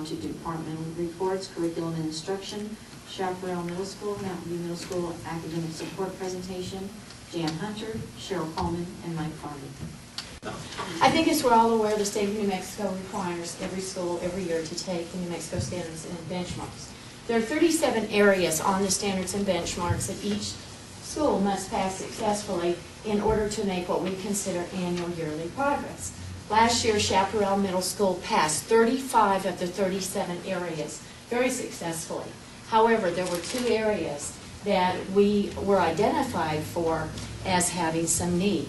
on to departmental reports, curriculum and instruction, Chaparral Middle School, Mountain View Middle School academic support presentation, Jan Hunter, Cheryl Coleman, and Mike Farley. I think as we're all aware, the state of New Mexico requires every school every year to take the New Mexico standards and benchmarks. There are 37 areas on the standards and benchmarks that each school must pass successfully in order to make what we consider annual yearly progress. Last year, Chaparral Middle School passed 35 of the 37 areas very successfully. However, there were 2 areas that we were identified for as having some need.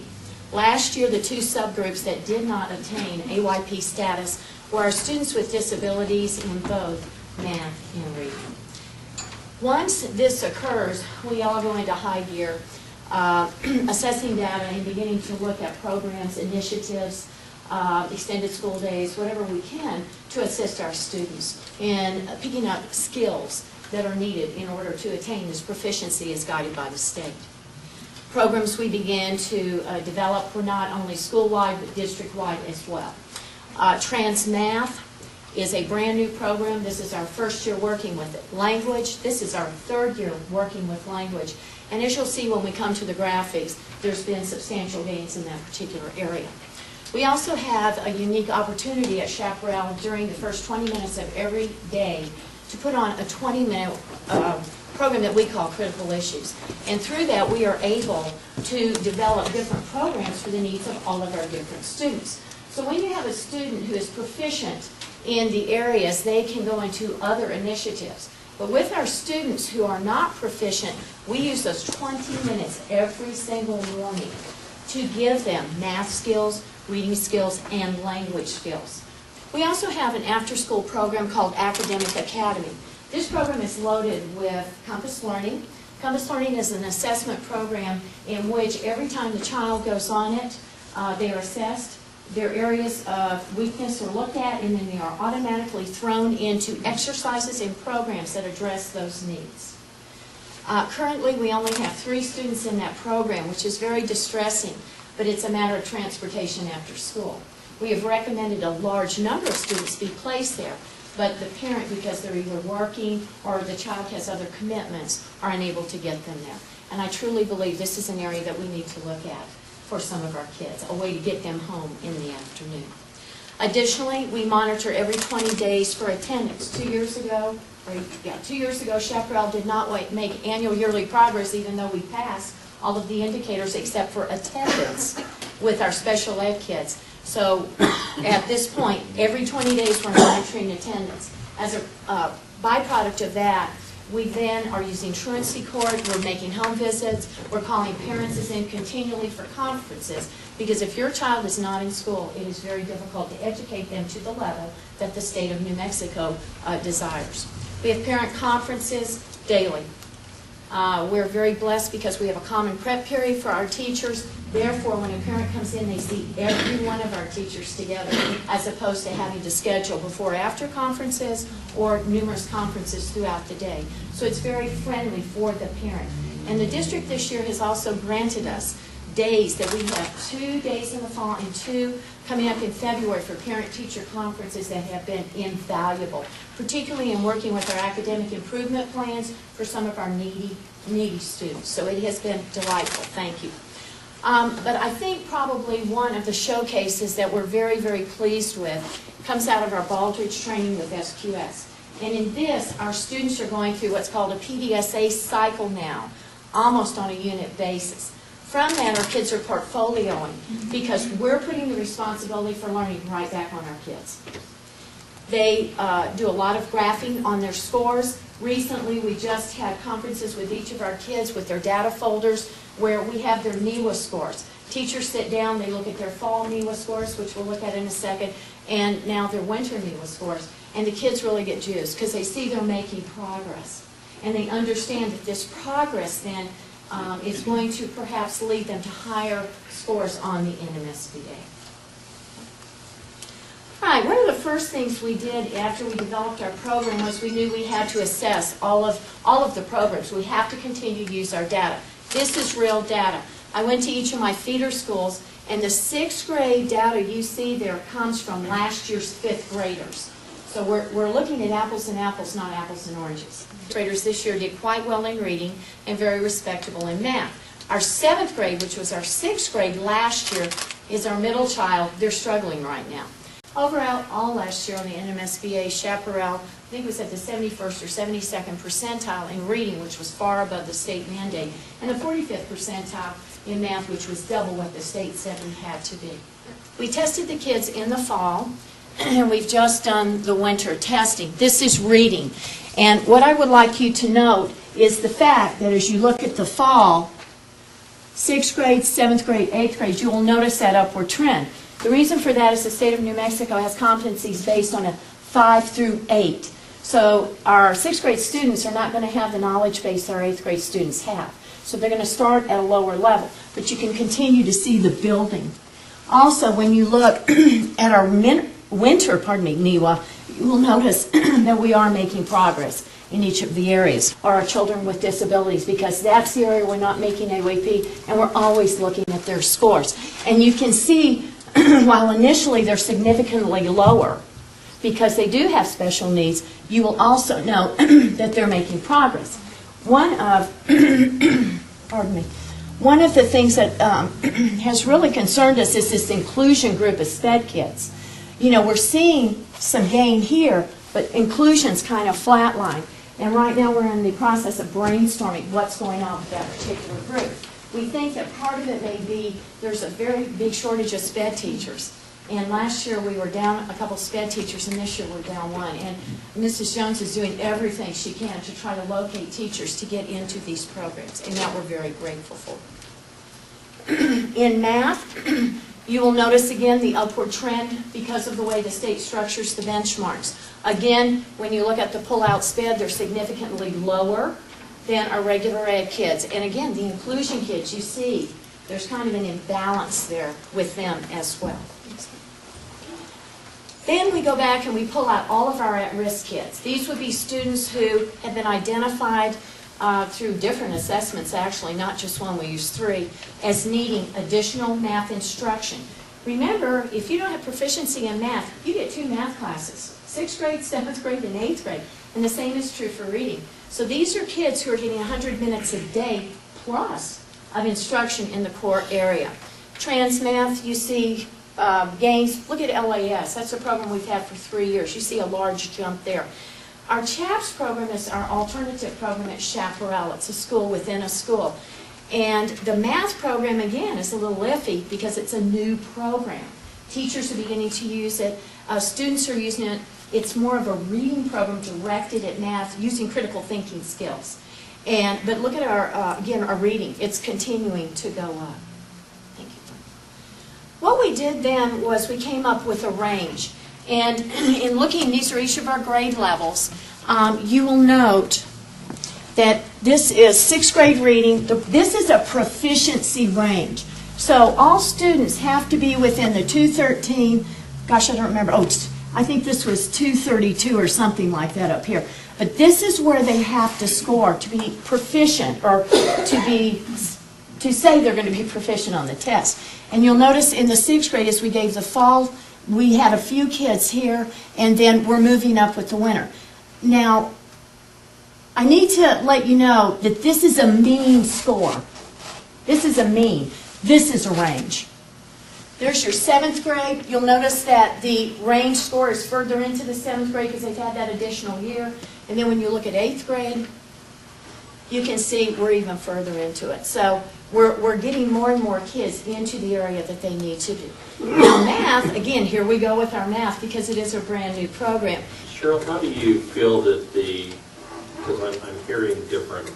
Last year, the 2 subgroups that did not obtain AYP status were our students with disabilities in both math and reading. Once this occurs, we all go into high gear, assessing data and beginning to look at programs, initiatives, extended school days, whatever we can to assist our students in picking up skills that are needed in order to attain this proficiency as guided by the state. Programs we began to develop were not only school-wide but district-wide as well. Trans-Math is a brand new program. This is our first year working with it. Language, this is our 3rd year working with language. And as you'll see when we come to the graphics, there's been substantial gains in that particular area. We also have a unique opportunity at Chaparral during the first 20 minutes of every day to put on a 20-minute program that we call Critical Issues. And through that, we are able to develop different programs for the needs of all of our different students. So when you have a student who is proficient in the areas, they can go into other initiatives. But with our students who are not proficient, we use those 20 minutes every single morning to give them math skills, reading skills, and language skills. We also have an after-school program called Academic Academy. This program is loaded with Compass Learning. Compass Learning is an assessment program in which every time the child goes on it, they are assessed, their areas of weakness are looked at, and then they are automatically thrown into exercises and programs that address those needs. Currently, we only have 3 students in that program, which is very distressing, but it's a matter of transportation after school. We have recommended a large number of students be placed there, but the parent, because they're either working or the child has other commitments, are unable to get them there. And I truly believe this is an area that we need to look at for some of our kids, a way to get them home in the afternoon. Additionally, we monitor every 20 days for attendance. 2 years ago, Chaparral did not make annual yearly progress, even though we passed all of the indicators except for attendance with our special ed kids. So at this point, every 20 days we're monitoring attendance. As a byproduct of that, we then are using truancy court, we're making home visits, we're calling parents in continually for conferences, because if your child is not in school, it is very difficult to educate them to the level that the state of New Mexico desires. We have parent conferences daily. We're very blessed because we have a common prep period for our teachers. Therefore, when a parent comes in, they see every one of our teachers together, as opposed to having to schedule before-after conferences or numerous conferences throughout the day. So it's very friendly for the parent. And the district this year has also granted us days that we have 2 days in the fall and 2 coming up in February for parent-teacher conferences that have been invaluable, particularly in working with our academic improvement plans for some of our needy students. So it has been delightful. Thank you. But I think probably one of the showcases that we're very, very pleased with comes out of our Baldridge training with SQS. And in this, our students are going through what's called a PDSA cycle now, almost on a unit basis. From that, our kids are portfolioing because we're putting the responsibility for learning right back on our kids. They do a lot of graphing on their scores. Recently, we just had conferences with each of our kids with their data folders where we have their NEWA scores. Teachers sit down, they look at their fall NEWA scores, which we'll look at in a second, and now their winter NEWA scores. And the kids really get juiced because they see they're making progress. And they understand that this progress then is going to perhaps lead them to higher scores on the NMSBA. All right, one of the first things we did after we developed our program was we knew we had to assess all of the programs. We have to continue to use our data. This is real data. I went to each of my feeder schools, and the 6th grade data you see there comes from last year's 5th graders. So we're looking at apples and apples, not apples and oranges. Graders this year did quite well in reading and very respectable in math. Our 7th grade, which was our 6th grade last year, is our middle child. They're struggling right now. Overall, all last year on the NMSBA, Chaparral, I think it was at the 71st or 72nd percentile in reading, which was far above the state mandate, and the 45th percentile in math, which was double what the state said we had to be. We tested the kids in the fall, and we've just done the winter testing. This is reading. And what I would like you to note is the fact that as you look at the fall, 6th grade, 7th grade, 8th grade, you will notice that upward trend. The reason for that is the state of New Mexico has competencies based on a 5 through 8. So our 6th grade students are not going to have the knowledge base our 8th grade students have. So they're going to start at a lower level. But you can continue to see the building. Also, when you look at our winter, NEWA, you will notice that we are making progress in each of the areas, or our children with disabilities, because that's the area we're not making AWP, and we're always looking at their scores. And you can see, while initially they're significantly lower, because they do have special needs, you will also know that they're making progress. One of, one of the things that has really concerned us is this inclusion group of SPED kids. You know, we're seeing some gain here, but inclusion's kind of flatline. And right now we're in the process of brainstorming what's going on with that particular group. We think that part of it may be there's a very big shortage of SPED teachers. And last year we were down a couple SPED teachers, and this year we're down one. And Mrs. Jones is doing everything she can to try to locate teachers to get into these programs, and that we're very grateful for. In math, you will notice again the upward trend because of the way the state structures the benchmarks. Again, when you look at the pull-out SPED, they're significantly lower than our regular ed kids. And again, the inclusion kids, you see, there's kind of an imbalance there with them as well. Then we go back and we pull out all of our at-risk kids. These would be students who have been identified through different assessments, actually, not just one, we use 3, as needing additional math instruction. Remember, if you don't have proficiency in math, you get 2 math classes, 6th grade, 7th grade, and 8th grade. And the same is true for reading. So these are kids who are getting 100 minutes a day plus of instruction in the core area. Trans math, you see gains. Look at LAS. That's a program we've had for 3 years. You see a large jump there. Our CHAPS program is our alternative program at Chaparral. It's a school within a school. And the math program, again, is a little iffy because it's a new program. Teachers are beginning to use it. Students are using it. It's more of a reading program directed at math using critical thinking skills. But look at our, again, our reading. It's continuing to go up. Thank you. What we did then was we came up with a range. And in looking, these are each of our grade levels, you will note that this is 6th grade reading. This is a proficiency range. So all students have to be within the 213, gosh, I don't remember, I think this was 232 or something like that up here. But this is where they have to score to be proficient, or to say they're going to be proficient on the test. And you'll notice in the 6th grade, as we gave the fall, we had a few kids here, and then we're moving up with the winter. Now, I need to let you know that this is a mean score. This is a mean. This is a range. There's your 7th grade. You'll notice that the range score is further into the 7th grade because they've had that additional year. And then when you look at 8th grade, you can see we're even further into it. So we're getting more and more kids into the area that they need to do. Now math, again, here we go with our math because it is a brand new program. Cheryl, how do you feel that because I'm hearing different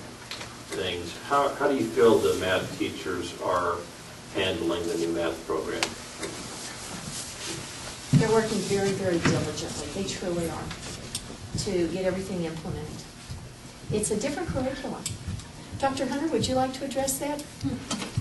things, how do you feel the math teachers are handling the new math program? They're working very, very diligently. They truly are, to get everything implemented. It's a different curriculum. Dr. Hunter, would you like to address that?